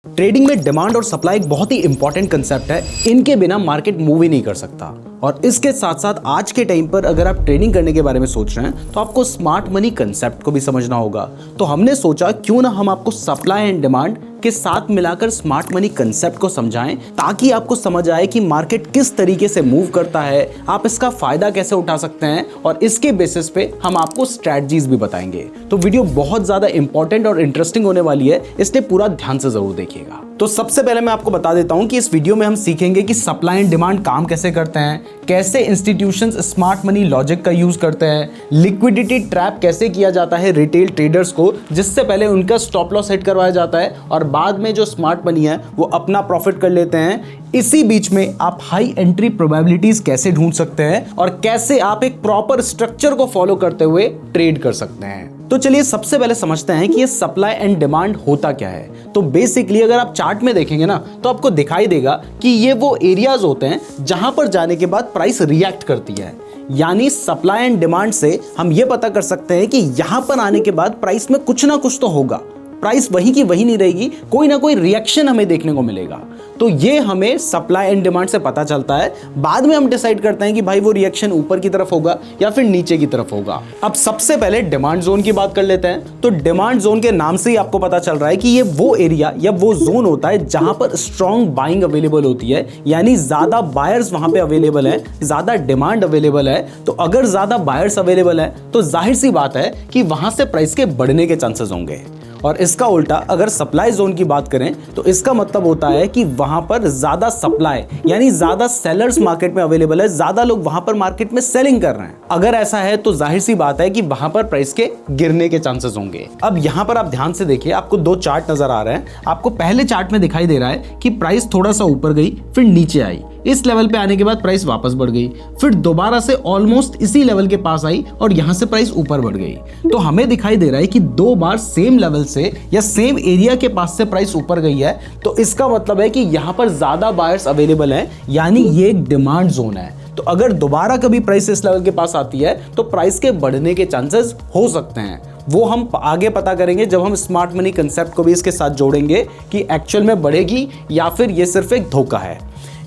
Trading में demand और supply एक बहुत ही इंपॉर्टेंट कंसेप्ट है। इनके बिना मार्केट मूव ही नहीं कर सकता। और इसके साथ साथ आज के टाइम पर अगर आप ट्रेडिंग करने के बारे में सोच रहे हैं तो आपको स्मार्ट मनी कंसेप्ट को भी समझना होगा। तो हमने सोचा क्यों ना हम आपको सप्लाई एंड डिमांड के साथ मिलाकर स्मार्ट मनी कंसेप्ट को समझाएं, ताकि आपको समझ आए कि मार्केट किस तरीके से मूव करता है, आप इसका फायदा कैसे उठा सकते हैं और इसके बेसिस पे हम आपको स्ट्रैटेजीज भी बताएंगे। तो वीडियो बहुत ज्यादा इंपॉर्टेंट और इंटरेस्टिंग होने वाली है, इसलिए पूरा ध्यान से जरूर देखिएगा। तो सबसे पहले मैं आपको बता देता हूं कि इस वीडियो में हम सीखेंगे कि सप्लाई एंड डिमांड काम कैसे करते हैं, कैसे इंस्टीट्यूशंस स्मार्ट मनी लॉजिक का यूज करते हैं, लिक्विडिटी ट्रैप कैसे किया जाता है रिटेल ट्रेडर्स को, जिससे पहले उनका स्टॉप लॉस सेट करवाया जाता है और बाद में जो स्मार्ट मनी है वो अपना प्रॉफिट कर लेते हैं। इसी बीच में आप हाई एंट्री प्रोबेबिलिटीज कैसे ढूंढ सकते हैं और कैसे आप एक प्रॉपर स्ट्रक्चर को फॉलो करते हुए ट्रेड कर सकते हैं। तो चलिए सबसे पहले समझते हैं कि ये सप्लाई एंड डिमांड होता क्या है। तो बेसिकली अगर आप चार्ट में देखेंगे ना तो आपको दिखाई देगा कि ये वो एरियाज होते हैं जहां पर जाने के बाद प्राइस रिएक्ट करती है। यानी सप्लाई एंड डिमांड से हम ये पता कर सकते हैं कि यहां पर आने के बाद प्राइस में कुछ ना कुछ तो होगा, प्राइस वही की वही नहीं रहेगी, कोई ना कोई रिएक्शन हमें देखने को मिलेगा। तो ये हमें सप्लाई एंड डिमांड से पता चलता है। बाद में हम डिसाइड करते हैं कि भाई वो रिएक्शन ऊपर की तरफ होगा या फिर नीचे की तरफ होगा। अब सबसे पहले डिमांड जोन की बात कर लेते हैं। तो डिमांड जोन के नाम से ही आपको पता चल रहा है कि ये वो एरिया या वो जोन होता है जहां पर स्ट्रॉन्ग बाइंग अवेलेबल होती है, यानी ज्यादा बायर्स वहां पे अवेलेबल है, ज्यादा डिमांड अवेलेबल है। तो अगर ज्यादा बायर्स अवेलेबल है तो जाहिर सी बात है कि वहां से प्राइस के बढ़ने के चांसेस होंगे। और इसका उल्टा अगर सप्लाई जोन की बात करें तो इसका मतलब होता है कि वहां पर ज्यादा सप्लाई यानी ज्यादा सेलर्स मार्केट में अवेलेबल है, ज्यादा लोग वहां पर मार्केट में सेलिंग कर रहे हैं। अगर ऐसा है तो जाहिर सी बात है कि वहां पर प्राइस के गिरने के चांसेस होंगे। अब यहां पर आप ध्यान से देखिए, आपको दो चार्ट नजर आ रहे हैं। आपको पहले चार्ट में दिखाई दे रहा है कि प्राइस थोड़ा सा ऊपर गई, फिर नीचे आई, इस लेवल पे आने के बाद प्राइस वापस बढ़ गई, फिर दोबारा से ऑलमोस्ट इसी लेवल के पास आई और यहां से प्राइस ऊपर बढ़ गई। तो हमें दिखाई दे रहा है कि दो बार सेम लेवल से या सेम एरिया के पास से प्राइस ऊपर गई है। तो इसका मतलब है कि यहां पर ज्यादा बायर्स अवेलेबल हैं, यानी ये एक डिमांड जोन है। तो अगर दोबारा कभी प्राइस इस लेवल के पास आती है तो प्राइस के बढ़ने के चांसेस हो सकते हैं। वो हम आगे पता करेंगे जब हम स्मार्ट मनी कंसेप्ट को भी इसके साथ जोड़ेंगे कि एक्चुअल में बढ़ेगी या फिर ये सिर्फ एक धोखा है।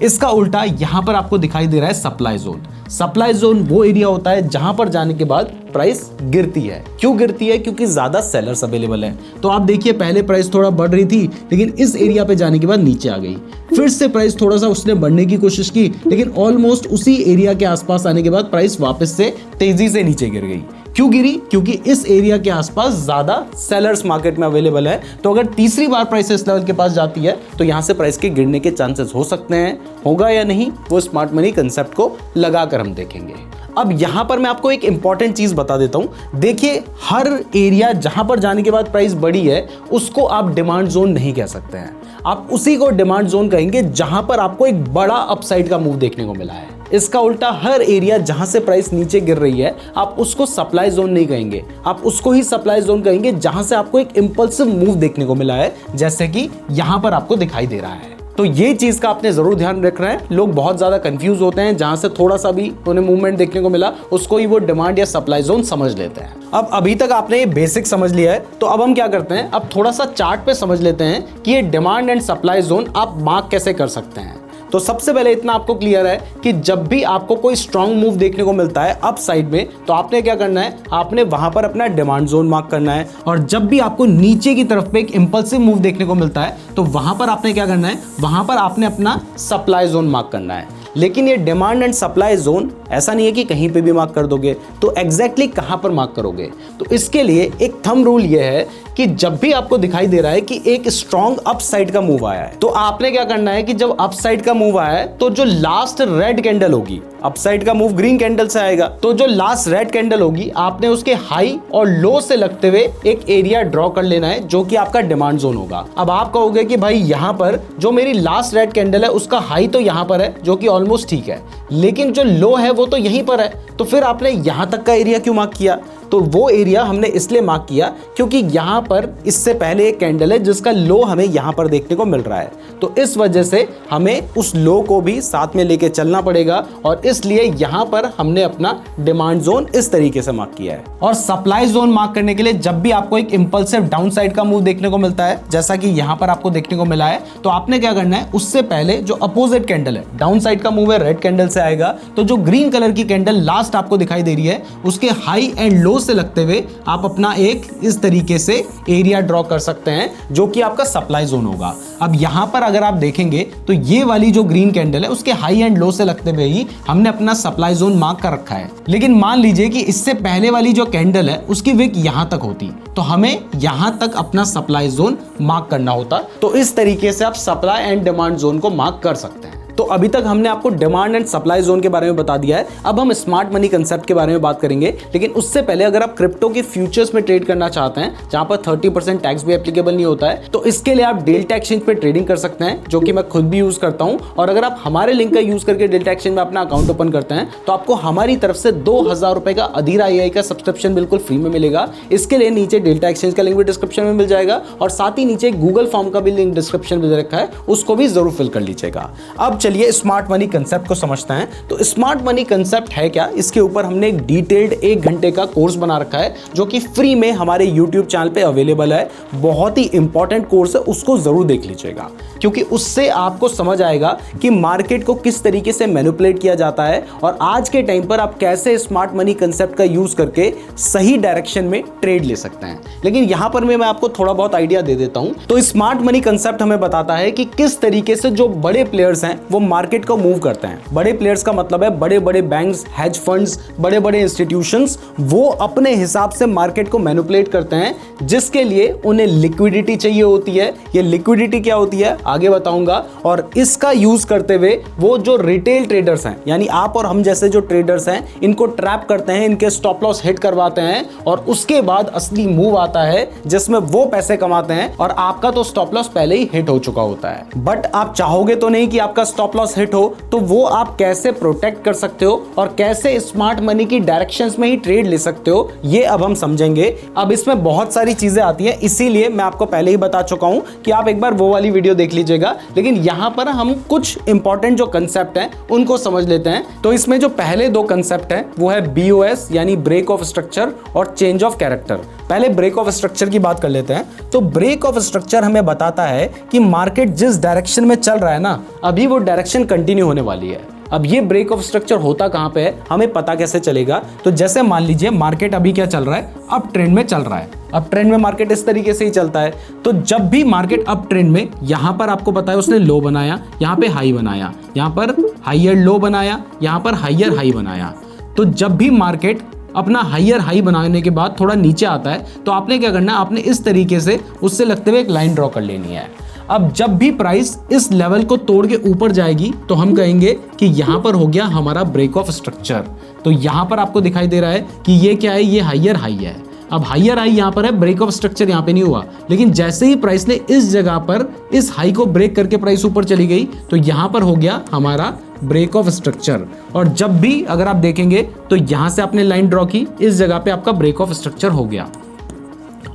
इसका उल्टा यहां पर आपको दिखाई दे रहा है सप्लाई जोन। सप्लाई जोन वो एरिया होता है जहां पर जाने के बाद प्राइस गिरती है। क्यों गिरती है? क्योंकि ज्यादा सेलर्स अवेलेबल है। तो आप देखिए पहले प्राइस थोड़ा बढ़ रही थी लेकिन इस एरिया पे जाने के बाद नीचे आ गई, फिर से प्राइस थोड़ा सा उसने बढ़ने की कोशिश की लेकिन ऑलमोस्ट उसी एरिया के आसपास आने के बाद प्राइस वापस से तेजी से नीचे गिर गई। क्यों गिरी? क्योंकि इस एरिया के आसपास ज्यादा सेलर्स मार्केट में अवेलेबल है। तो अगर तीसरी बार प्राइस इस लेवल के पास जाती है तो यहां से प्राइस के गिरने के चांसेस हो सकते हैं। होगा या नहीं वो स्मार्ट मनी कंसेप्ट को लगाकर हम देखेंगे। अब यहां पर मैं आपको एक इंपॉर्टेंट चीज बता देता हूं। देखिए हर एरिया जहां पर जाने के बाद प्राइस बढ़ी है उसको आप डिमांड जोन नहीं कह सकते हैं। आप उसी को डिमांड जोन कहेंगे जहां पर आपको एक बड़ा अपसाइड का मूव देखने को मिला है। इसका उल्टा हर एरिया जहां से प्राइस नीचे गिर रही है आप उसको सप्लाई जोन नहीं कहेंगे, आप उसको ही सप्लाई जोन कहेंगे जहां से आपको एक इंपल्सिव मूव देखने को मिला है, जैसे कि यहां पर आपको दिखाई दे रहा है। तो ये चीज का आपने जरूर ध्यान रखना है। लोग बहुत ज्यादा कंफ्यूज होते हैं, जहां से थोड़ा सा भी उन्हें मूवमेंट देखने को मिला उसको ही वो डिमांड या सप्लाई जोन समझ लेते हैं। अब अभी तक आपने ये बेसिक समझ लिया है, तो अब हम क्या करते हैं, अब थोड़ा सा चार्ट पे समझ लेते हैं कि ये डिमांड एंड सप्लाई जोन आप मार्क कैसे कर सकते हैं। तो सबसे पहले इतना आपको क्लियर है कि जब भी आपको कोई स्ट्रॉन्ग मूव देखने को मिलता है अप साइड में तो आपने क्या करना है, आपने वहां पर अपना डिमांड जोन मार्क करना है। और जब भी आपको नीचे की तरफ पे एक इंपल्सिव मूव देखने को मिलता है तो वहां पर आपने क्या करना है, वहां पर आपने अपना सप्लाई जोन मार्क करना है। लेकिन ये डिमांड एंड सप्लाई जोन ऐसा नहीं है कि कहीं पे भी मार्क कर दोगे। तो एग्जैक्टली कहां पर मार्क करोगे? तो इसके लिए एक थंब रूल ये है कि जब भी आपको दिखाई दे रहा है कि एक स्ट्रॉन्ग अप साइड का मूव आया है तो आपने क्या करना है कि जब अप साइड का मूव आया है तो जो लास्ट रेड कैंडल होगी, अप साइड का मूव ग्रीन कैंडल से आएगा, तो जो लास्ट रेड कैंडल होगी आपने उसके हाई और लो से लगते हुए एक एरिया ड्रॉ कर लेना है जो कि आपका डिमांड जोन होगा। अब आप कहोगे कि भाई यहां पर जो मेरी लास्ट रेड कैंडल है उसका हाई तो यहां पर है जो कि ऑलमोस्ट ठीक है, लेकिन जो लो है वो तो यहीं पर है, तो फिर आपने यहां तक का एरिया क्यों मार्क किया? तो वो एरिया हमने इसलिए मार्क किया क्योंकि यहाँ पर इससे पहले एक कैंडल है जिसका लो हमें यहाँ पर देखने को मिल रहा है, तो इस वजह से हमें उस लो को भी साथ में लेके चलना पड़ेगा और इसलिए यहाँ पर हमने अपना डिमांड जोन इस तरीके से मार्क किया है। और सप्लाई जोन मार्क करने के लिए जब भी आपको एक इंपल्सिव डाउन साइड का मूव देखने को मिलता है, जैसा कि यहाँ पर आपको देखने को मिला है, तो आपने क्या करना है, उससे पहले जो अपोजिट कैंडल है, डाउन साइड का मूव है, रेड कैंडल से आएगा, तो जो ग्रीन कलर की कैंडल लास्ट आपको दिखाई दे रही है उसके हाई एंड लो से लगते हुए आप अपना एक इस तरीके से एरिया ड्रॉ कर सकते हैं जो कि आपका सप्लाई जोन होगा। अब यहां पर अगर आप देखेंगे तो ये वाली जो ग्रीन कैंडल है उसके हाई एंड लो से लगते हुए ही हमने अपना सप्लाई जोन मार्क कर रखा है। लेकिन मान लीजिए कि इससे पहले वाली जो कैंडल है उसकी विक यहां तक होती, तो हमें यहां तक अपना सप्लाई जोन मार्क करना होता। तो इस तरीके से आप सप्लाई एंड डिमांड जोन को मार्क कर सकते हैं। तो अभी तक हमने आपको डिमांड एंड सप्लाई जोन के बारे में बता दिया है। अब हम स्मार्ट मनी कंसेप्ट के बारे में बात करेंगे, लेकिन उससे पहले अगर आप क्रिप्टो के फ्यूचर्स में ट्रेड करना चाहते हैं जहां पर 30% टैक्स भी एप्लीकेबल नहीं होता है, तो इसके लिए आप डेल्टा एक्सचेंज पे ट्रेडिंग कर सकते हैं, जो कि मैं खुद भी यूज करता हूं। और अगर आप हमारे लिंक का यूज करके डेल्टा एक्सचेंज में अपना अकाउंट ओपन करते हैं तो आपको हमारी तरफ से 2000 रुपए का अधीरा AI का सब्सक्रिप्शन बिल्कुल फ्री में मिलेगा। इसके लिए नीचे डेल्टा एक्सचेंज का लिंक भी डिस्क्रिप्शन में मिल जाएगा और साथ ही नीचे गूगल फॉर्म का भी लिंक डिस्क्रिप्शन में दे रखा है, उसको भी जरूर फिल कर लीजिएगा। अब चलिए स्मार्ट मनी कंसेप्ट को समझते हैं। तो स्मार्ट मनी कंसेप्ट है क्या, इसके ऊपर हमने एक डिटेल्ड 1 घंटे का कोर्स बना रखा है जो कि फ्री में हमारे YouTube चैनल पे अवेलेबल है। बहुत ही इंपॉर्टेंट कोर्स है, उसको जरूर देख लीजिएगा क्योंकि उससे आपको समझ आएगा कि मार्केट को किस तरीके से मैनिपुलेट किया जाता है और आज के टाइम पर आप कैसे स्मार्ट मनी कंसेप्ट का यूज करके सही डायरेक्शन में ट्रेड ले सकते हैं। लेकिन यहां पर मैं आपको थोड़ा बहुत आइडिया दे देता हूं। तो स्मार्ट मनी कंसेप्ट हमें बताता है कि किस तरीके से जो बड़े प्लेयर्स हैं वो मार्केट को मूव करते हैं। बड़े प्लेयर्स का मतलब है बड़े बड़े बैंक्स, हेज फंड्स, बड़े बड़े इंस्टीट्यूशंस, वो अपने हिसाब से मार्केट को मैनिपुलेट करते हैं, जिसके लिए उन्हें लिक्विडिटी चाहिए होती है। ये लिक्विडिटी क्या होती है आगे बताऊंगा। और इसका यूज करते हुए वो जो रिटेल ट्रेडर्स हैं, यानी आप और हम जैसे जो ट्रेडर्स हैं, इनको ट्रैप करते हैं, इनके स्टॉप लॉस हिट करवाते हैं और उसके बाद असली मूव आता है जिसमें वो पैसे कमाते हैं और आपका तो स्टॉप लॉस पहले ही हिट हो चुका होता है। बट आप चाहोगे तो नहीं कि आपका स्टॉप लॉस हिट हो, तो वो आप कैसे प्रोटेक्ट कर सकते हो और कैसे स्मार्ट मनी की डायरेक्शंस में ही ट्रेड ले सकते हो, ये अब हम समझेंगे। अब इसमें बहुत सारी चीजें आती हैं, इसीलिए मैं आपको पहले ही बता चुका हूं कि आप एक बार वो वाली वीडियो देख लीजिएगा। लेकिन यहां पर हम कुछ इंपॉर्टेंट जो कंसेप्ट हैं उनको समझ लेते हैं। तो इसमें जो पहले 2 कंसेप्ट हैं वो है BOS यानी ब्रेक ऑफ स्ट्रक्चर और चेंज ऑफ कैरेक्टर। पहले ब्रेक ऑफ स्ट्रक्चर की बात कर लेते हैं। तो ब्रेक ऑफ स्ट्रक्चर हमें बताता है कि मार्केट जिस डायरेक्शन में चल रहा है ना, अभी वो डायरेक्शन कंटिन्यू होने वाली है। अब ये ब्रेक ऑफ स्ट्रक्चर होता कहां पे है, हमें पता कैसे चलेगा। तो जैसे मान लीजिए मार्केट अभी क्या चल रहा है, अप ट्रेंड में चल रहा है। अप ट्रेंड में मार्केट इस तरीके से ही चलता है। तो जब भी मार्केट अप ट्रेंड में, यहां पर आपको पता है उसने लो बनाया, यहां पे हाई बनाया, यहां पर हायर लो बनाया, यहां पर हायर हाई बनाया। तो जब भी मार्केट अपना हायर हाई बनाने के बाद थोड़ा नीचे आता है तो आपने क्या करना है, आपने इस तरीके से उससे लगते हुए एक लाइन ड्रॉ कर लेनी है। अब जब भी प्राइस इस लेवल को तोड़ के ऊपर जाएगी तो हम कहेंगे कि यहां पर हो गया हमारा ब्रेक ऑफ स्ट्रक्चर। तो यहां पर आपको दिखाई दे रहा है कि ये क्या है, ये हायर हाई है। अब हायर हाई यहां पर है, ब्रेक ऑफ स्ट्रक्चर यहां पे नहीं हुआ। लेकिन जैसे ही प्राइस ने इस जगह पर इस हाई को ब्रेक करके प्राइस ऊपर चली गई तो यहां पर हो गया हमारा ब्रेक ऑफ स्ट्रक्चर। और जब भी अगर आप देखेंगे तो यहां से आपने लाइन ड्रॉ की, इस जगह पे आपका ब्रेक ऑफ स्ट्रक्चर हो गया।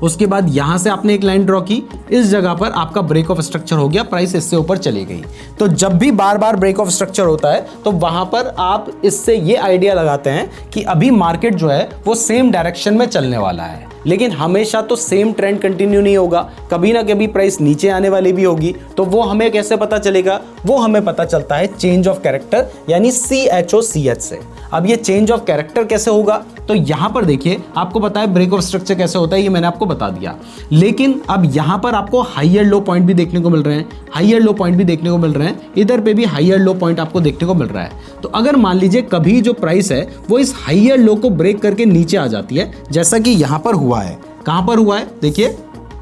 उसके बाद यहां से आपने एक लाइन ड्रॉ की, इस जगह पर आपका ब्रेक ऑफ स्ट्रक्चर हो गया, प्राइस इससे ऊपर चली गई। तो जब भी बार बार ब्रेक ऑफ स्ट्रक्चर होता है तो वहां पर आप इससे ये आइडिया लगाते हैं कि अभी मार्केट जो है वो सेम डायरेक्शन में चलने वाला है। लेकिन हमेशा तो सेम ट्रेंड कंटिन्यू नहीं होगा, कभी ना कभी प्राइस नीचे आने वाली भी होगी। तो वो हमें कैसे पता चलेगा, वो हमें पता चलता है चेंज ऑफ कैरेक्टर यानी CHOCH से। अब ये चेंज ऑफ कैरेक्टर कैसे होगा, तो यहां पर देखिए आपको पता है ब्रेक ऑफ स्ट्रक्चर कैसे होता है, ये मैंने आपको बता दिया। लेकिन अब यहां पर आपको हायर लो पॉइंट भी देखने को मिल रहे हैं, हायर लो पॉइंट भी देखने को मिल रहे हैं, इधर पे भी हायर लो पॉइंट आपको देखने को मिल रहा है। तो अगर मान लीजिए कभी जो प्राइस है वो इस हायर लो को ब्रेक करके नीचे आ जाती है, जैसा कि यहां पर हुआ है। कहां पर हुआ है, देखिए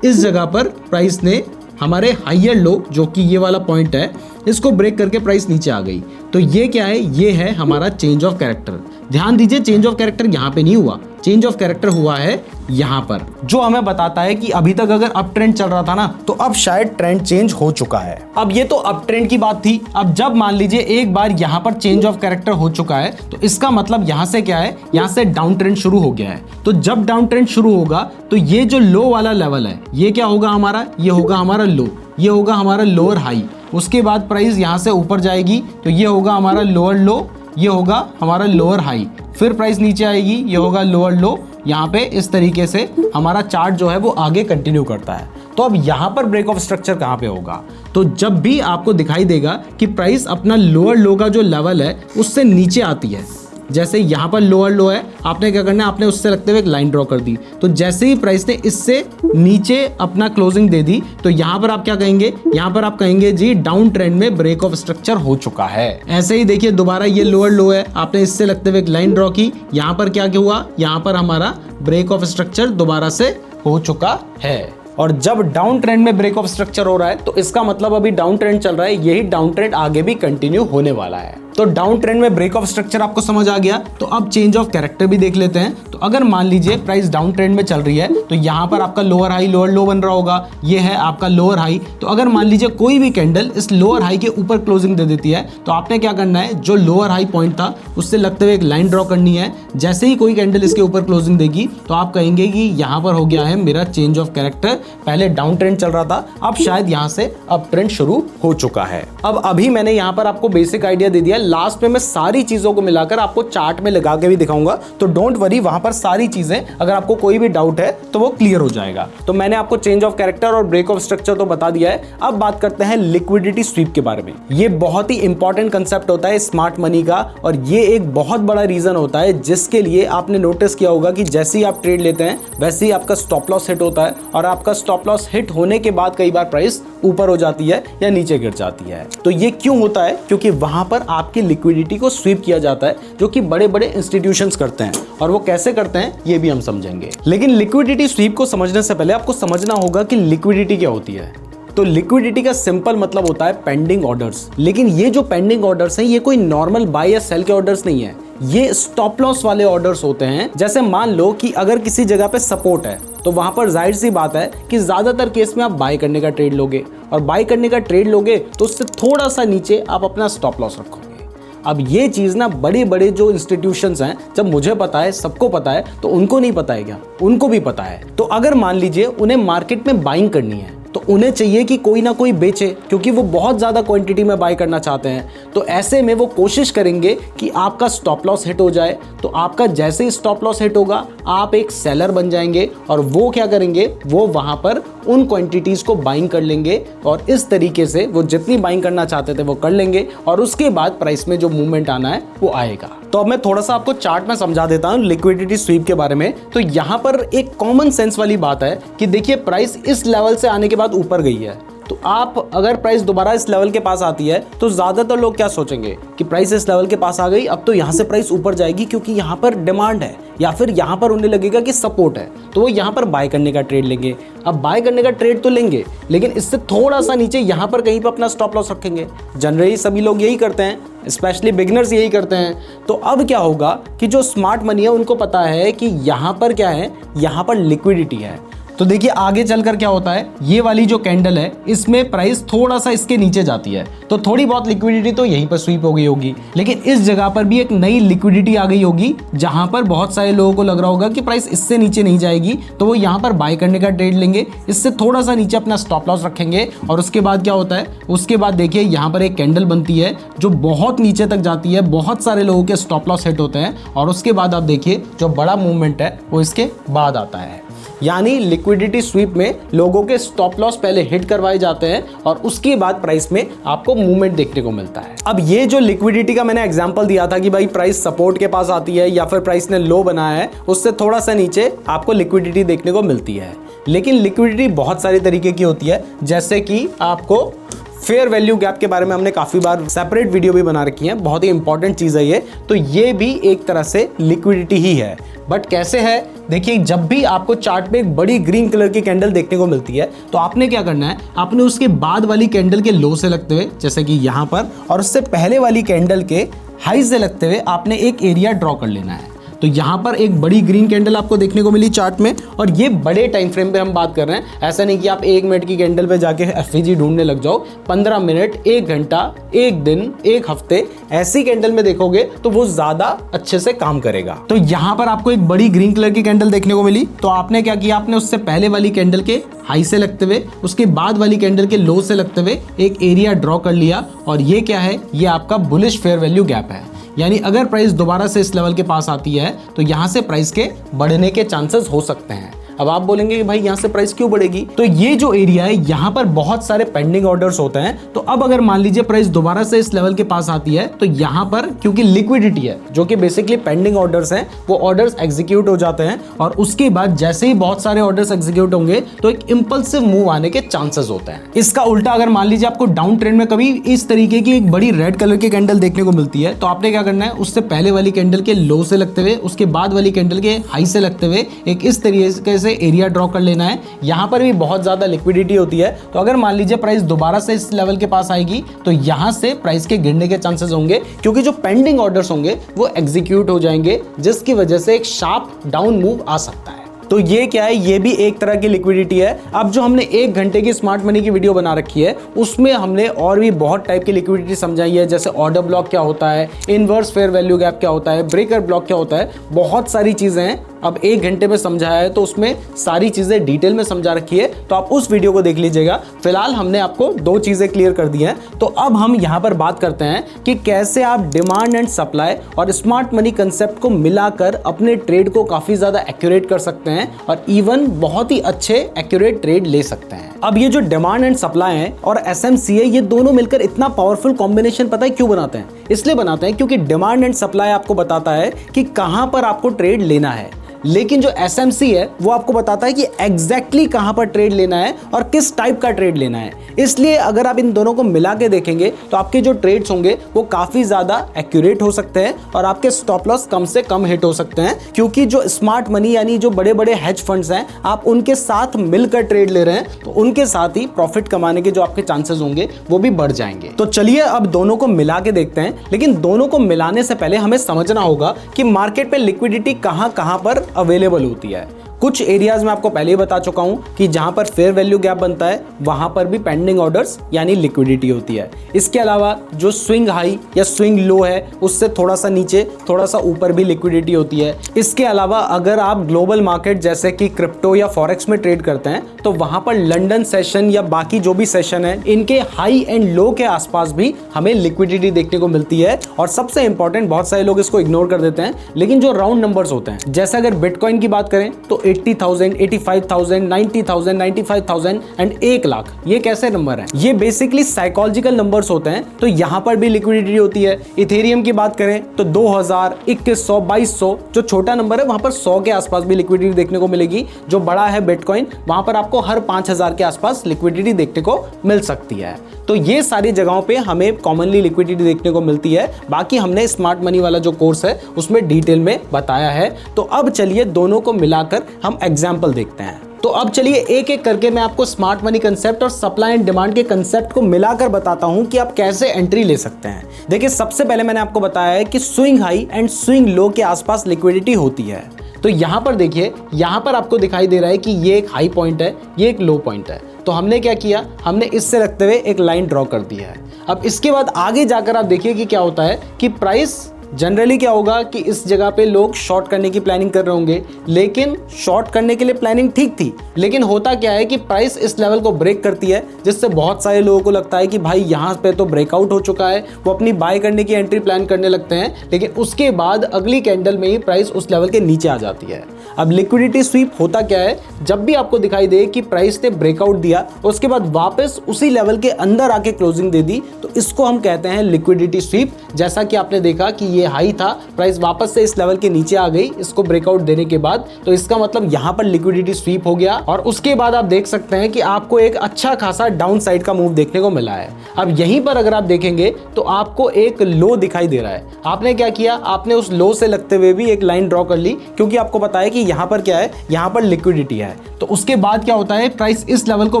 इस जगह पर प्राइस ने हमारे हायर लो जो कि ये वाला पॉइंट है इसको ब्रेक करके प्राइस नीचे आ गई। तो ये क्या है, ये है हमारा चेंज ऑफ कैरेक्टर। ध्यान दीजिए चेंज ऑफ कैरेक्टर यहाँ पे नहीं हुआ, चेंज ऑफ कैरेक्टर हुआ है यहाँ पर, जो हमें बताता है कि अभी तक अगर अप ट्रेंड चल रहा था ना, तो अब शायद ट्रेंड चेंज हो चुका है। अब ये तो अप ट्रेंड की बात थी। अब जब मान लीजिए एक बार यहाँ पर चेंज ऑफ कैरेक्टर हो चुका है, तो इसका मतलब यहाँ से क्या है, यहाँ से डाउन ट्रेंड शुरू हो गया है। तो जब डाउन ट्रेंड शुरू होगा तो ये जो लो वाला लेवल है, ये क्या होगा हमारा, ये होगा हमारा लो, ये होगा हमारा लोअर हाई। उसके बाद प्राइस यहाँ से ऊपर जाएगी तो ये होगा हमारा लोअर लो, ये होगा हमारा लोअर हाई। फिर प्राइस नीचे आएगी, ये होगा लोअर लो। यहाँ पे इस तरीके से हमारा चार्ट जो है वो आगे कंटिन्यू करता है। तो अब यहाँ पर ब्रेक ऑफ स्ट्रक्चर कहाँ पे होगा, तो जब भी आपको दिखाई देगा कि प्राइस अपना लोअर लो का जो लेवल है उससे नीचे आती है, जैसे यहाँ पर लोअर लो है, आपने क्या करना है, आपने उससे लगते हुए एक लाइन ड्रॉ कर दी। तो जैसे ही प्राइस ने इससे नीचे अपना क्लोजिंग दे दी, तो यहाँ पर आप क्या कहेंगे, यहाँ पर आप कहेंगे जी डाउन ट्रेंड में ब्रेक ऑफ स्ट्रक्चर हो चुका है। ऐसे ही देखिए दोबारा ये लोअर लो है, आपने इससे लगते हुए एक लाइन ड्रॉ की, यहाँ पर क्या हुआ, यहाँ पर हमारा ब्रेक ऑफ स्ट्रक्चर दोबारा से हो चुका है। और जब डाउन ट्रेंड में ब्रेक ऑफ स्ट्रक्चर हो रहा है तो इसका मतलब अभी डाउन ट्रेंड चल रहा है, यही डाउन ट्रेंड आगे भी कंटिन्यू होने वाला है। तो डाउन ट्रेंड में ब्रेक ऑफ स्ट्रक्चर आपको समझ आ गया। तो अब चेंज ऑफ कैरेक्टर भी देख लेते हैं। तो अगर मान लीजिए प्राइस डाउन ट्रेंड में चल रही है तो यहाँ पर आपका लोअर हाई लोअर लो बन रहा होगा, ये है आपका लोअर हाई। तो अगर मान लीजिए कोई भी कैंडल इस लोअर हाई के ऊपर क्लोजिंग दे देती है, तो आपने क्या करना है, जो लोअर हाई पॉइंट था उससे लगते हुए एक लाइन ड्रॉ करनी है। जैसे ही कोई कैंडल इसके ऊपर क्लोजिंग देगी तो आप कहेंगे कि यहाँ पर हो गया है मेरा चेंज ऑफ कैरेक्टर, पहले डाउन ट्रेंड चल रहा था, अब शायद यहाँ से अप ट्रेंड शुरू हो चुका है। अब अभी मैंने यहाँ पर आपको बेसिक आइडिया दे दिया, लास्ट में मैं सारी चीजों को मिलाकर आपको चार्ट में लगा के भी दिखाऊंगा। तो डोंट वरी, वहां पर सारी चीजें, अगर आपको कोई भी डाउट है तो वो क्लियर हो जाएगा। तो मैंने आपको चेंज ऑफ कैरेक्टर और ब्रेक ऑफ स्ट्रक्चर तो बता दिया है। अब बात करते हैं लिक्विडिटी स्वीप के बारे में। ये बहुत ही इंपॉर्टेंट कंसेप्ट होता है स्मार्ट मनी का, और ये एक बहुत बड़ा रीजन होता है जिसके लिए आपने नोटिस किया होगा कि जैसे ही आप ट्रेड लेते हैं वैसे ही आपका स्टॉप लॉस हिट होता है, और आपका स्टॉप लॉस हिट होने के बाद कई बार प्राइस ऊपर हो जाती है या नीचे गिर जाती है। तो ये क्यों होता है, क्योंकि वहां पर आपकी लिक्विडिटी को स्वीप किया जाता है, जो कि बड़े बड़े इंस्टीट्यूशंस करते हैं। और वो कैसे करते हैं ये भी हम समझेंगे। लेकिन लिक्विडिटी स्वीप को समझने से पहले आपको समझना होगा कि लिक्विडिटी क्या होती है। तो लिक्विडिटी का सिंपल मतलब होता है पेंडिंग ऑर्डर्स। लेकिन ये जो पेंडिंग ऑर्डर्स हैं ये कोई नॉर्मल बाय या सेल के ऑर्डर्स नहीं है, ये स्टॉप लॉस वाले ऑर्डर्स होते हैं। जैसे मान लो कि अगर किसी जगह पे सपोर्ट है तो वहां पर जाहिर सी बात है कि ज्यादातर केस में आप बाय करने का ट्रेड लोगे, और बाय करने का ट्रेड लोगे तो उससे थोड़ा सा नीचे आप अपना स्टॉप लॉस रखोगे। अब ये चीज ना बड़े बड़े जो इंस्टीट्यूशंस हैं, जब मुझे पता है, सबको पता है, तो उनको नहीं पता है क्या? उनको भी पता है। तो अगर मान लीजिए उन्हें मार्केट में बाइंग करनी है तो उन्हें चाहिए कि कोई ना कोई बेचे, क्योंकि वो बहुत ज़्यादा क्वांटिटी में बाय करना चाहते हैं। तो ऐसे में वो कोशिश करेंगे कि आपका स्टॉप लॉस हिट हो जाए। तो आपका जैसे ही स्टॉप लॉस हिट होगा आप एक सेलर बन जाएंगे, और वो क्या करेंगे, वो वहाँ पर उन क्वांटिटीज़ को बाइंग कर लेंगे, और इस तरीके से वो जितनी बाइंग करना चाहते थे वो कर लेंगे, और उसके बाद प्राइस में जो मूवमेंट आना है वो आएगा। तो अब मैं थोड़ा सा आपको चार्ट में समझा देता हूँ लिक्विडिटी स्वीप के बारे में। तो यहाँ पर एक कॉमन सेंस वाली बात है कि देखिए प्राइस इस लेवल से आने के बाद ऊपर गई है, तो आप अगर प्राइस दोबारा इस लेवल के पास आती है तो ज्यादातर लोग क्या सोचेंगे कि प्राइस इस लेवल के पास आ गई, अब तो यहाँ से प्राइस ऊपर जाएगी क्योंकि यहाँ पर डिमांड है, या फिर यहाँ पर उन्हें लगेगा कि सपोर्ट है, तो वो यहाँ पर बाय करने का ट्रेड लेंगे। अब बाय करने का ट्रेड तो लेंगे, लेकिन इससे थोड़ा सा नीचे यहाँ पर कहीं पर अपना स्टॉप लॉस रखेंगे। जनरली सभी लोग यही करते हैं, स्पेशली बिगिनर्स यही करते हैं। तो अब क्या होगा कि जो स्मार्ट मनी है उनको पता है कि यहाँ पर क्या है, यहाँ पर लिक्विडिटी है। तो देखिए आगे चलकर क्या होता है, ये वाली जो कैंडल है इसमें प्राइस थोड़ा सा इसके नीचे जाती है, तो थोड़ी बहुत लिक्विडिटी तो यहीं पर स्वीप हो गई होगी। लेकिन इस जगह पर भी एक नई लिक्विडिटी आ गई होगी, जहां पर बहुत सारे लोगों को लग रहा होगा कि प्राइस इससे नीचे नहीं जाएगी, तो वो यहाँ पर बाय करने का ट्रेड लेंगे, इससे थोड़ा सा नीचे अपना स्टॉप लॉस रखेंगे। और उसके बाद क्या होता है, उसके बाद देखिए यहाँ पर एक कैंडल बनती है जो बहुत नीचे तक जाती है, बहुत सारे लोगों के स्टॉप लॉस हिट होते हैं, और उसके बाद आप देखिए जो बड़ा मूवमेंट है वो इसके बाद आता है। यानी लिक्विडिटी स्वीप में लोगों के स्टॉप लॉस पहले हिट करवाए जाते हैं, और उसके बाद प्राइस में आपको मूवमेंट देखने को मिलता है। अब ये जो लिक्विडिटी का मैंने एग्जांपल दिया था कि भाई प्राइस सपोर्ट के पास आती है या फिर प्राइस ने लो बनाया है, उससे थोड़ा सा नीचे आपको लिक्विडिटी देखने को मिलती है। लेकिन लिक्विडिटी बहुत सारी तरीके की होती है, जैसे कि आपको फेयर वैल्यू गैप के बारे में हमने काफी बार सेपरेट वीडियो भी बना रखी है, बहुत ही इंपॉर्टेंट चीज है ये। तो ये भी एक तरह से लिक्विडिटी ही है, बट कैसे है, देखिए जब भी आपको चार्ट में एक बड़ी ग्रीन कलर की कैंडल देखने को मिलती है तो आपने क्या करना है, आपने उसके बाद वाली कैंडल के लो से लगते हुए, जैसे कि यहाँ पर, और उससे पहले वाली कैंडल के हाई से लगते हुए आपने एक एरिया ड्रॉ कर लेना है। तो यहाँ पर एक बड़ी ग्रीन कैंडल आपको देखने को मिली चार्ट में, और ये बड़े टाइम फ्रेम पे हम बात कर रहे हैं। ऐसा नहीं कि आप 1 मिनट की कैंडल पे जाके एफवीजी ढूंढने लग जाओ। 15 मिनट, 1 घंटा, 1 दिन, 1 हफ्ते ऐसी कैंडल में देखोगे तो वो ज्यादा अच्छे से काम करेगा। तो यहाँ पर आपको एक बड़ी ग्रीन कलर की कैंडल देखने को मिली, तो आपने क्या किया, आपने उससे पहले वाली कैंडल के हाई से लगते हुए, उसके बाद वाली कैंडल के लो से लगते हुए एक एरिया ड्रॉ कर लिया, और ये क्या है, ये आपका बुलिश फेयर वैल्यू गैप है। यानी अगर प्राइस दोबारा से इस लेवल के पास आती है तो यहां से प्राइस के बढ़ने के चांसेस हो सकते हैं। अब आप बोलेंगे कि भाई यहां से प्राइस क्यों बढ़ेगी, तो ये जो एरिया है यहां पर बहुत सारे पेंडिंग ऑर्डर्स होते हैं। तो अब अगर मान लीजिए प्राइस दोबारा से इस लेवल के पास आती है तो यहां पर क्योंकि लिक्विडिटी है, जो कि बेसिकली पेंडिंग ऑर्डर्स हैं, वो ऑर्डर्स एग्जीक्यूट हो जाते हैं, और उसके बाद जैसे ही बहुत सारे ऑर्डर्स एग्जीक्यूट होंगे तो एक इंपल्सिव मूव आने के चांसेस होते हैं। इसका उल्टा अगर मान लीजिए आपको डाउन ट्रेंड में कभी इस तरीके की एक बड़ी रेड कलर की कैंडल देखने को मिलती है, तो आपने क्या करना है, उससे पहले वाली कैंडल के लो से लगते हुए, उसके बाद वाली कैंडल के हाई से लगते हुए एक इस तरीके से एरिया ड्रॉ कर लेना है। यहां पर भी बहुत ज्यादा लिक्विडिटी होती है, तो अगर मान लीजिए प्राइस दोबारा से इस लेवल के पास आएगी तो यहां से प्राइस के गिरने के चांसेस होंगे, क्योंकि जो पेंडिंग ऑर्डर्स होंगे वो एग्जीक्यूट हो जाएंगे, जिसकी वजह से एक शार्प डाउन मूव आ सकता है। तो ये क्या है, ये भी एक तरह की लिक्विडिटी है। अब जो हमने 1 घंटे की स्मार्ट मनी की वीडियो बना रखी है, उसमें हमने और भी बहुत टाइप की लिक्विडिटी समझाई है, जैसे ऑर्डर ब्लॉक क्या होता है, इनवर्स फेयर वैल्यू गैप क्या होता है, ब्रेकर ब्लॉक क्या होता है, बहुत सारी चीजें हैं। अब 1 घंटे में समझाया है तो उसमें सारी चीजें डिटेल में समझा रखी है, तो आप उस वीडियो को देख लीजिएगा। फिलहाल हमने आपको 2 चीजें क्लियर कर दी हैं। तो अब हम यहां पर बात करते हैं कि कैसे आप डिमांड एंड सप्लाई और स्मार्ट मनी कंसेप्ट को मिलाकर अपने ट्रेड को काफी ज्यादा एक्यूरेट कर सकते हैं, और इवन बहुत ही अच्छे एक्यूरेट ट्रेड ले सकते हैं। अब ये जो डिमांड एंड सप्लाई है और एसएमसी है, ये दोनों मिलकर इतना पावरफुल कॉम्बिनेशन पता है क्यों बनाते हैं? इसलिए बनाते हैं क्योंकि डिमांड एंड सप्लाई आपको बताता है कि कहां पर आपको ट्रेड लेना है, लेकिन जो एसएमसी है वो आपको बताता है कि एग्जैक्टली कहां पर ट्रेड लेना है और किस टाइप का ट्रेड लेना है। इसलिए अगर आप इन दोनों को मिला के देखेंगे तो आपके जो ट्रेड्स होंगे वो काफी ज्यादा एक्यूरेट हो सकते हैं, और आपके स्टॉप लॉस कम से कम हिट हो सकते हैं, क्योंकि जो स्मार्ट मनी यानी जो बड़े बड़े हेज फंड्स हैं, आप उनके साथ मिलकर ट्रेड ले रहे हैं, तो उनके साथ ही प्रॉफिट कमाने के जो आपके चांसेस होंगे वो भी बढ़ जाएंगे। तो चलिए अब दोनों को मिला के देखते हैं, लेकिन दोनों को मिलाने से पहले हमें समझना होगा कि मार्केट पे लिक्विडिटी कहां कहां पर अवेलेबल होती है। कुछ एरियाज में आपको पहले ही बता चुका हूं कि जहां पर फेयर वैल्यू गैप बनता है वहां पर भी पेंडिंग ऑर्डर्स यानी लिक्विडिटी होती है। इसके अलावा जो स्विंग हाई या स्विंग लो है उससे थोड़ा सा नीचे, थोड़ा सा ऊपर भी लिक्विडिटी होती है। इसके अलावा अगर आप ग्लोबल मार्केट जैसे कि क्रिप्टो या फॉरेक्स में ट्रेड करते हैं तो वहां पर लंदन सेशन या बाकी जो भी सेशन है, इनके हाई एंड लो के आसपास भी हमें लिक्विडिटी देखने को मिलती है। और सबसे इंपॉर्टेंट, बहुत सारे लोग इसको इग्नोर कर देते हैं, लेकिन जो राउंड नंबर्स होते हैं, जैसे अगर बिटकॉइन की बात करें तो 80,000, 85,000, 90,000, 95,000 एंड 1 लाख, ये कैसे नंबर हैं? ये बेसिकली साइकोलॉजिकल नंबर्स होते हैं, तो यहां पर भी लिक्विडिटी होती है। इथेरियम की बात करें तो 2000, 2100, 2200, जो छोटा नंबर है वहां पर 100 के आसपास भी लिक्विडिटी देखने को मिलेगी। जो बड़ा है बिटकॉइन, वहां पर आपको हर 5000 के आसपास लिक्विडिटी देखने को मिल सकती है। तो ये सारी जगहों पे हमें कॉमनली लिक्विडिटी देखने को मिलती है। बाकी हमने स्मार्ट मनी वाला जो कोर्स है उसमें डिटेल में बताया है। तो अब चलिए दोनों को मिलाकर हम एग्जाम्पल देखते हैं। तो अब चलिए एक एक करके मैं आपको स्मार्ट मनी कंसेप्ट और सप्लाई एंड डिमांड के कंसेप्ट को मिलाकर बताता हूं कि आप कैसे एंट्री ले सकते हैं। देखिए, सबसे पहले मैंने आपको बताया है कि swing high and swing low के आसपास लिक्विडिटी होती है। तो यहां पर देखिए, यहां पर आपको दिखाई दे रहा है कि ये एक हाई पॉइंट है, ये एक लो पॉइंट है। तो हमने क्या किया, हमने इससे रखते हुए एक लाइन ड्रॉ कर दी है। अब इसके बाद आगे जाकर आप देखिए कि क्या होता है कि प्राइस जनरली क्या होगा कि इस जगह पे लोग शॉर्ट करने की प्लानिंग कर रहे होंगे, लेकिन शॉर्ट करने के लिए प्लानिंग ठीक थी, लेकिन होता क्या है कि प्राइस इस लेवल को ब्रेक करती है, जिससे बहुत सारे लोगों को लगता है कि भाई यहाँ पे तो ब्रेकआउट हो चुका है, वो अपनी बाय करने की एंट्री प्लान करने लगते हैं, लेकिन उसके बाद अगली कैंडल में ही प्राइस उस लेवल के नीचे आ जाती है। अब लिक्विडिटी स्वीप होता क्या है, जब भी आपको दिखाई दे कि प्राइस ने ब्रेकआउट दिया उसके बाद वापस उसी लेवल के अंदर आके क्लोजिंग दे दी, तो इसको हम कहते हैं लिक्विडिटी स्वीप। जैसा कि आपने देखा कि ये हाई था, प्राइस वापस से इस लेवल के नीचे आ गई इसको ब्रेकआउट देने के बाद, तो इसका मतलब यहां पर लिक्विडिटी स्वीप हो गया। और उसके बाद आप देख सकते हैं कि आपको एक अच्छा खासा डाउन साइड का मूव देखने को मिला है। अब यहीं पर अगर आप देखेंगे तो आपको एक लो दिखाई दे रहा है। आपने क्या किया, आपने उस लो से लगते हुए भी एक लाइन ड्रॉ कर ली, क्योंकि आपको पता है कि यहां पर क्या है, यहां पर लिक्विडिटी है। तो उसके बाद क्या होता है, प्राइस इस लेवल को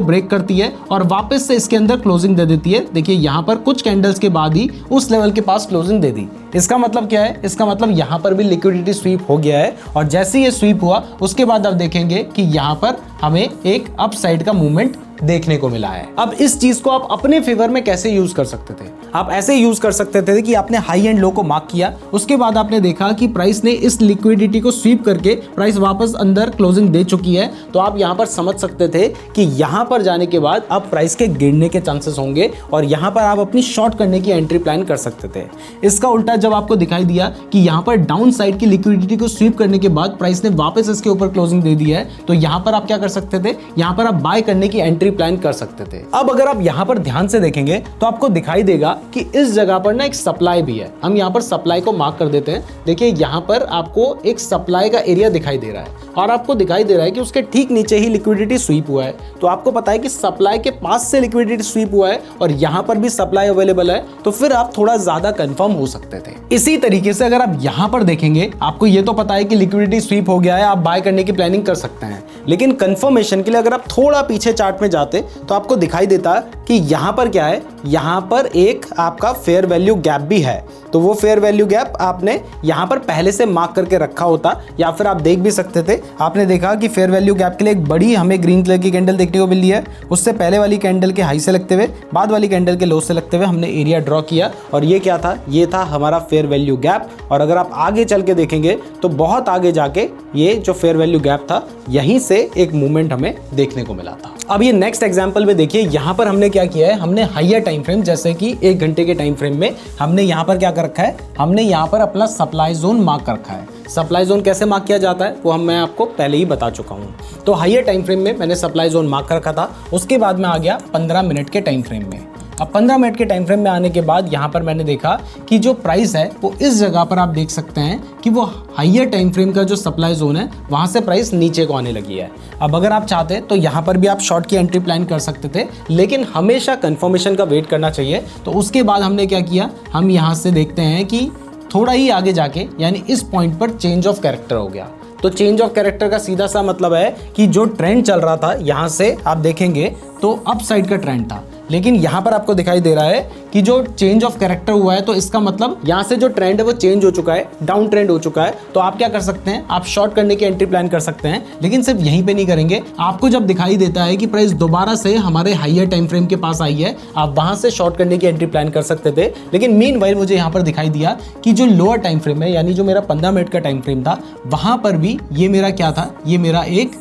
ब्रेक करती है और वापस से इसके अंदर क्लोजिंग दे देती है। देखिए यहां पर कुछ कैंडल्स के बाद ही उस लेवल के पास क्लोजिंग दे दी। इसका मतलब क्या है? इसका मतलब यहाँ पर भी लिक्विडिटी स्वीप हो गया है और जैसे ये स्वीप हुआ उसके बाद आप देखेंगे कि यहाँ पर हमें एक अपसाइड का मूवमेंट देखने को मिला है। अब इस चीज को आप अपने फेवर में कैसे यूज कर सकते थे? आप ऐसे यूज कर सकते थे कि आपने हाई एंड लो को मार्क किया, उसके बाद आपने देखा कि प्राइस ने इस लिक्विडिटी को स्वीप करके प्राइस वापस अंदर क्लोजिंग दे चुकी है, तो आप यहां पर समझ सकते थे कि यहां पर जाने के बाद अब प्राइस के गिरने के चांसेस होंगे और यहां पर आप अपनी शॉर्ट करने की एंट्री प्लान कर सकते थे। इसका उल्टा जब आपको दिखाई दिया कि यहां पर डाउन साइड की लिक्विडिटी को स्वीप करने के बाद प्राइस ने वापस इसके ऊपर क्लोजिंग दे दी है, तो यहां पर आप क्या कर सकते थे? यहां पर आप बाय करने की एंट्री प्लान कर सकते थे। अब अगर आप यहां पर ध्यान से देखेंगे तो आपको दिखाई देगा कि इस जगह पर ना एक सप्लाई भी है। हम यहां पर सप्लाई को मार्क कर देते हैं। देखिए यहां पर आपको एक सप्लाई का एरिया दिखाई दे रहा है और आपको दिखाई दे रहा है कि उसके ठीक नीचे ही लिक्विडिटी स्वीप हुआ है। तो आपको पता है कि सप्लाई के पास से लिक्विडिटी स्वीप हुआ है और यहां पर भी सप्लाई अवेलेबल है, तो फिर आप थोड़ा ज्यादा कंफर्म हो सकते थे। इसी तरीके से अगर आप यहां पर देखेंगे, आपको ये तो पता है कि लिक्विडिटी स्वीप हो गया है, आप बाय करने की प्लानिंग कर सकते हैं, लेकिन कंफर्मेशन के लिए अगर आप थोड़ा पीछे चार्ट में जाते तो आपको दिखाई देता कि यहां पर क्या है, यहां पर एक आपका फेयर वैल्यू गैप भी है। तो वो फेयर वैल्यू गैप आपने यहां पर पहले से मार्क करके रखा होता या फिर आप देख भी सकते थे। आपने देखा कि फेयर वैल्यू गैप के लिए एक बड़ी हमें ग्रीन कलर की कैंडल देखने को मिली है। उससे पहले वाली कैंडल के हाई से लगते हुए, बाद वाली कैंडल के लो से लगते हुए हमने एरिया ड्रॉ किया और ये क्या था? ये था हमारा फेयर वैल्यू गैप। और अगर आप आगे चल के देखेंगे तो बहुत आगे जाके ये जो फेयर वैल्यू गैप था, यहीं से एक मूवमेंट हमें देखने को मिला था। अब ये नेक्स्ट एग्जांपल में देखिए, यहां पर हमने क्या किया है, हमने हायर टाइम फ्रेम जैसे कि 1 घंटे के टाइम फ्रेम में हमने यहां पर क्या कर रखा है, हमने यहां पर अपना सप्लाई जोन मार्क कर रखा है। सप्लाई जोन कैसे मार्क किया जाता है वो मैं आपको पहले ही बता चुका हूं। तो हायर टाइम फ्रेम में मैंने सप्लाई जोन मार्क कर रखा था। उसके बाद में आ गया 15 मिनट के टाइम फ्रेम में। अब 15 मिनट के टाइम फ्रेम में आने के बाद यहाँ पर मैंने देखा कि जो प्राइस है वो इस जगह पर आप देख सकते हैं कि वो हायर टाइम फ्रेम का जो सप्लाई जोन है वहाँ से प्राइस नीचे को आने लगी है। अब अगर आप चाहते तो यहाँ पर भी आप शॉर्ट की एंट्री प्लान कर सकते थे, लेकिन हमेशा कंफर्मेशन का वेट करना चाहिए। तो उसके बाद हमने क्या किया, हम यहाँ से देखते हैं कि थोड़ा ही आगे जाके यानी इस पॉइंट पर चेंज ऑफ कैरेक्टर हो गया। तो चेंज ऑफ कैरेक्टर का सीधा सा मतलब है कि जो ट्रेंड चल रहा था यहाँ से आप देखेंगे तो अप साइड का ट्रेंड था, लेकिन यहाँ पर आपको दिखाई दे रहा है कि जो चेंज ऑफ कैरेक्टर हुआ है, तो इसका मतलब यहाँ से जो ट्रेंड है वो चेंज हो चुका है, डाउन ट्रेंड हो चुका है। तो आप क्या कर सकते हैं, आप शॉर्ट करने की एंट्री प्लान कर सकते हैं, लेकिन सिर्फ यहीं पे नहीं करेंगे। आपको जब दिखाई देता है कि प्राइस दोबारा से हमारे हायर टाइम फ्रेम के पास आई है, आप वहां से शॉर्ट करने की एंट्री प्लान कर सकते थे। लेकिन मीनवाइल मुझे यहाँ पर दिखाई दिया कि जो लोअर टाइम फ्रेम है, यानी जो मेरा 15 मिनट का टाइम फ्रेम था, वहां पर भी ये मेरा क्या था, ये मेरा एक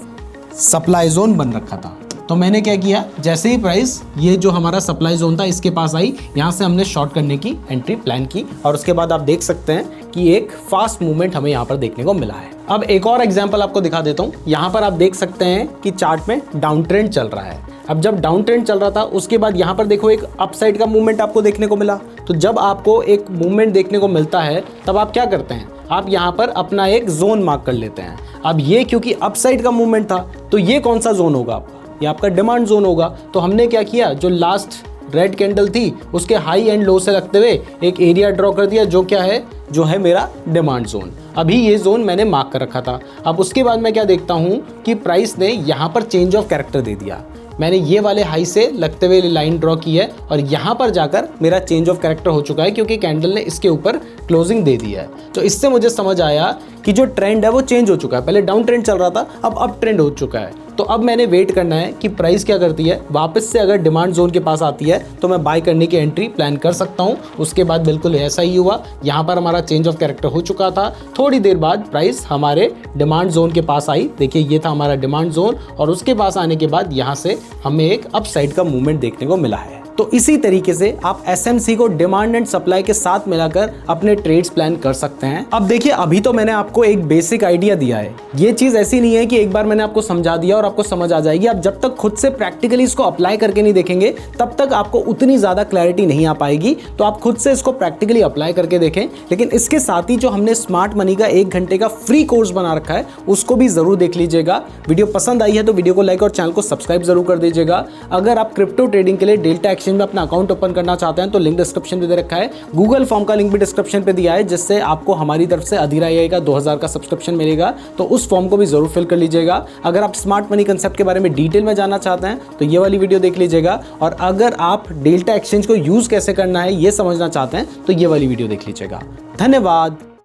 सप्लाई जोन बन रखा था। तो मैंने क्या किया, जैसे ही प्राइस ये जो हमारा सप्लाई जोन था इसके पास आई, यहाँ से हमने शॉर्ट करने की एंट्री प्लान की और उसके बाद आप देख सकते हैं कि एक फास्ट मूवमेंट हमें यहाँ पर देखने को मिला है। अब एक और एग्जांपल आपको दिखा देता हूँ। यहाँ पर आप देख सकते हैं कि चार्ट में डाउन ट्रेंड चल रहा है। अब जब डाउन ट्रेंड चल रहा था उसके बाद यहाँ पर देखो एक अपसाइड का मूवमेंट आपको देखने को मिला। तो जब आपको एक मूवमेंट देखने को मिलता है तब आप क्या करते हैं, आप यहाँ पर अपना एक जोन मार्क कर लेते हैं। अब ये क्योंकि अपसाइड का मूवमेंट था तो ये कौन सा जोन होगा आपका, ये आपका डिमांड जोन होगा। तो हमने क्या किया, जो लास्ट रेड कैंडल थी उसके हाई एंड लो से लगते हुए एक एरिया ड्रॉ कर दिया, जो क्या है, जो है मेरा डिमांड जोन। अभी ये जोन मैंने मार्क कर रखा था। अब उसके बाद मैं क्या देखता हूँ कि प्राइस ने यहाँ पर चेंज ऑफ कैरेक्टर दे दिया। मैंने ये वाले हाई से लगते हुए लाइन ड्रॉ की है और यहाँ पर जाकर मेरा चेंज ऑफ कैरेक्टर हो चुका है, क्योंकि कैंडल ने इसके ऊपर क्लोजिंग दे दी है। तो इससे मुझे समझ आया कि जो ट्रेंड है वो चेंज हो चुका है। पहले डाउन ट्रेंड चल रहा था, अब अप ट्रेंड हो चुका है। तो अब मैंने वेट करना है कि प्राइस क्या करती है, वापस से अगर डिमांड जोन के पास आती है तो मैं बाय करने की एंट्री प्लान कर सकता हूँ। उसके बाद बिल्कुल ऐसा ही हुआ, यहाँ पर हमारा चेंज ऑफ कैरेक्टर हो चुका था। थोड़ी देर बाद प्राइस हमारे डिमांड जोन के पास आई। देखिए ये था हमारा डिमांड जोन और उसके पास आने के बाद यहाँ से हमें एक अप साइड का मूवमेंट देखने को मिला है। तो इसी तरीके से आप एसएमसी को डिमांड एंड सप्लाई के साथ मिलाकर अपने ट्रेड्स प्लान कर सकते हैं। अब देखिए, अभी तो मैंने आपको एक बेसिक आइडिया दिया है। ये चीज ऐसी नहीं है कि एक बार मैंने आपको समझा दिया और आपको समझ आ जाएगी। आप जब तक खुद से प्रैक्टिकली इसको अप्लाई करके नहीं देखेंगे तब तक आपको उतनी ज्यादा क्लैरिटी नहीं आ पाएगी। तो आप खुद से इसको प्रैक्टिकली अप्लाई करके देखें। लेकिन इसके साथ ही जो हमने स्मार्ट मनी का 1 घंटे का फ्री कोर्स बना रखा है उसको भी जरूर देख लीजिएगा। वीडियो पसंद आई है तो वीडियो को लाइक और चैनल को सब्सक्राइब जरूर कर दीजिएगा। अगर आप क्रिप्टो ट्रेडिंग के लिए डेल्टा एक्सचेंज में अपना अकाउंट ओपन करना चाहते हैं तो लिंक डिस्क्रिप्शन में दे रखा है। गूगल फॉर्म का लिंक भी डिस्क्रिप्शन पे दिया है, जिससे आपको हमारी तरफ से अधिराई का 2000 का सब्सक्रिप्शन मिलेगा, तो उस फॉर्म को भी जरूर फिल कर लीजिएगा। अगर आप स्मार्ट मनी कंसेप्ट के बारे में डिटेल में जानना चाहते हैं तो ये वाली वीडियो देख लीजिएगा, और अगर आप डेल्टा एक्सचेंज को यूज कैसे करना है ये समझना चाहते हैं तो ये वाली वीडियो देख लीजिएगा। धन्यवाद।